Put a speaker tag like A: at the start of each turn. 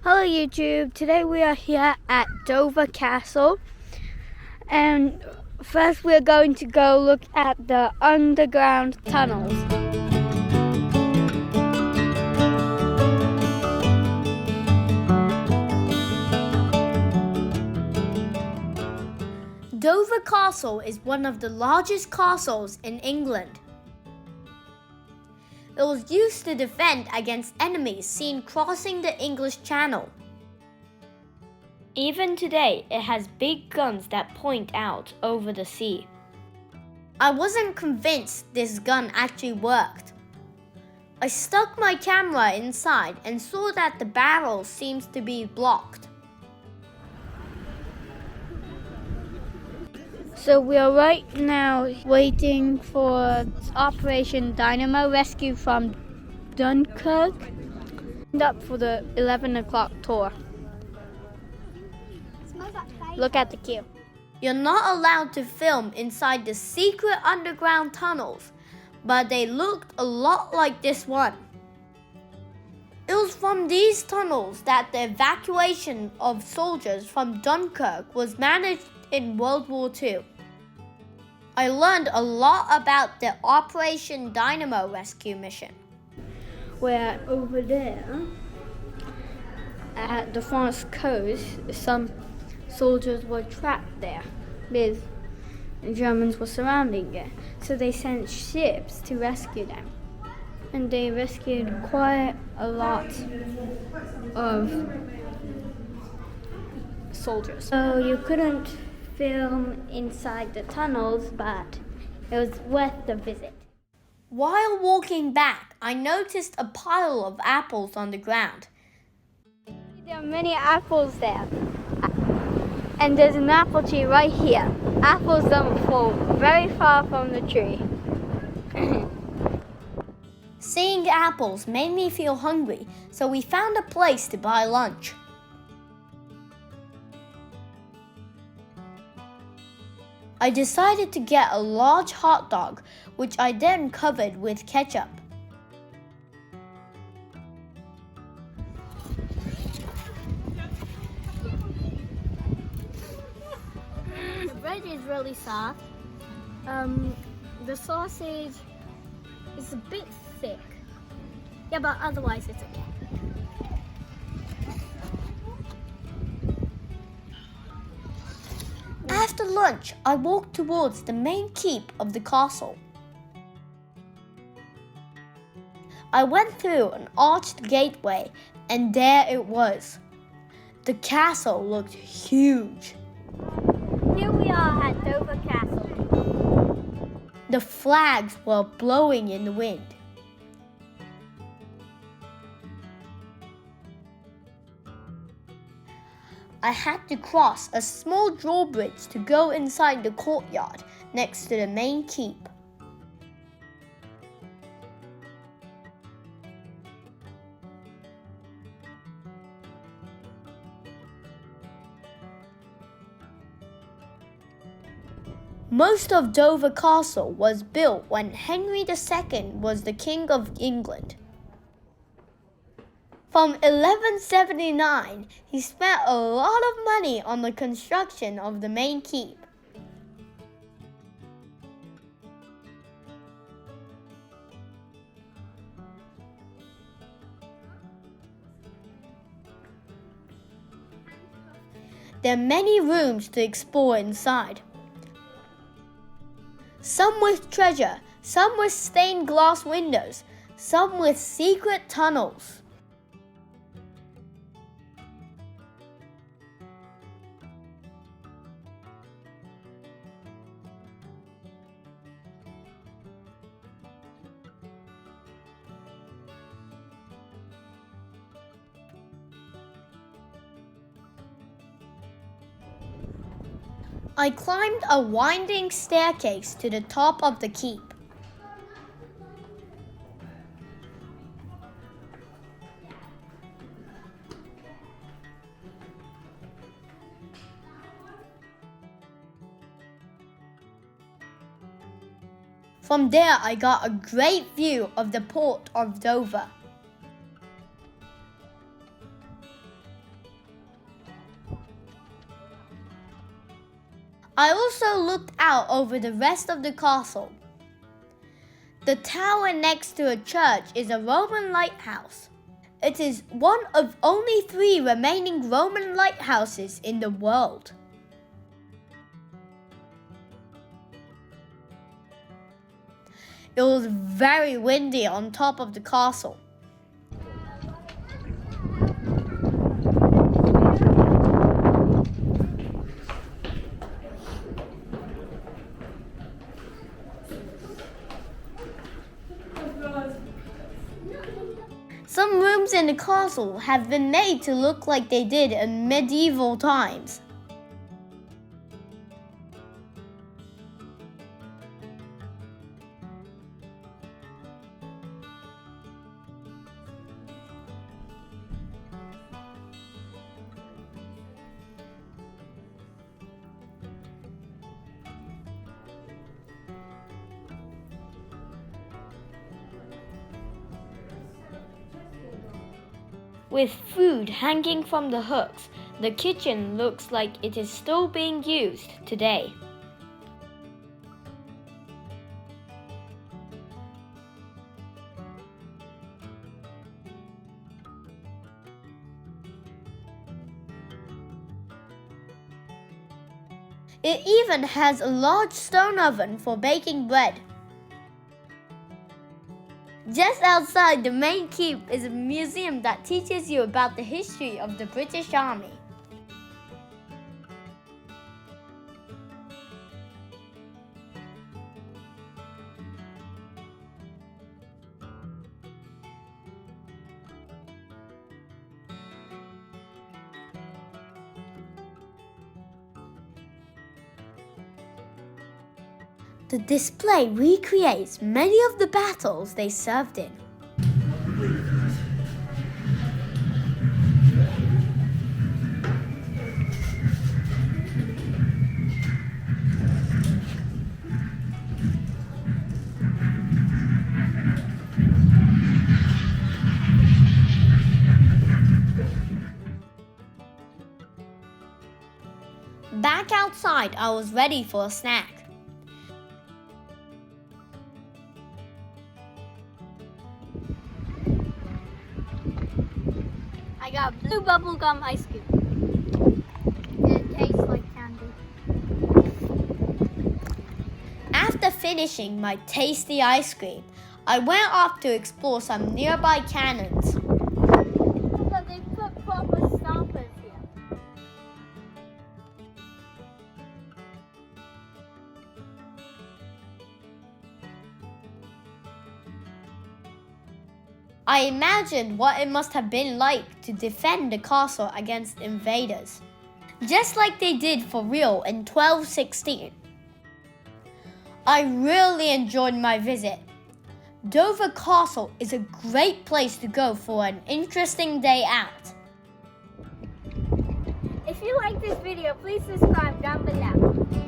A: Hello YouTube, today we are here at Dover Castle and first we're going to go look at the underground tunnels. Dover Castle is one of the largest castles in England. It was used to defend against enemies seen crossing the English Channel. Even today, it has big guns that point out over the sea. I wasn't convinced this gun actually worked. I stuck my camera inside and saw that the barrel seems to be blocked. So we are right now waiting for Operation Dynamo Rescue from Dunkirk. Up for the 11 o'clock tour. Look at the queue. You're not allowed to film inside the secret underground tunnels, but they looked a lot like this one. It was from these tunnels that the evacuation of soldiers from Dunkirk was managed in World War II. I learned a lot about the Operation Dynamo Rescue mission. Where over there, at the France coast, some soldiers were trapped there with Germans were surrounding it. So they sent ships to rescue them. And they rescued quite a lot of soldiers. So you couldn't film inside the tunnels, but it was worth the visit. While walking back, I noticed a pile of apples on the ground. There are many apples there. And there's an apple tree right here. Apples don't fall very far from the tree. Seeing apples made me feel hungry, so we found a place to buy lunch. I decided to get a large hot dog, which I then covered with ketchup. The bread is really soft. The sausage is a bit thick. Yeah, but otherwise it's okay. After lunch, I walked towards the main keep of the castle. I went through an arched gateway, and there it was. The castle looked huge. Here we are at Dover Castle. The flags were blowing in the wind. I had to cross a small drawbridge to go inside the courtyard next to the main keep. Most of Dover Castle was built when Henry II was the King of England. From 1179, he spent a lot of money on the construction of the main keep. There are many rooms to explore inside. Some with treasure, some with stained glass windows, some with secret tunnels. I climbed a winding staircase to the top of the keep. From there, I got a great view of the port of Dover. I also looked out over the rest of the castle. The tower next to a church is a Roman lighthouse. It is one of only 3 remaining Roman lighthouses in the world. It was very windy on top of the castle. Some rooms in the castle have been made to look like they did in medieval times. With food hanging from the hooks, the kitchen looks like it is still being used today. It even has a large stone oven for baking bread. Just outside the main keep is a museum that teaches you about the history of the British Army. The display recreates many of the battles they served in. Back outside, I was ready for a snack. I got blue bubblegum ice cream. It tastes like candy. After finishing my tasty ice cream, I went off to explore some nearby cannons. But they put proper stompers here. I imagined what it must have been like to defend the castle against invaders, just like they did for real in 1216. I really enjoyed my visit. Dover Castle is a great place to go for an interesting day out. If you like this video, please subscribe down below.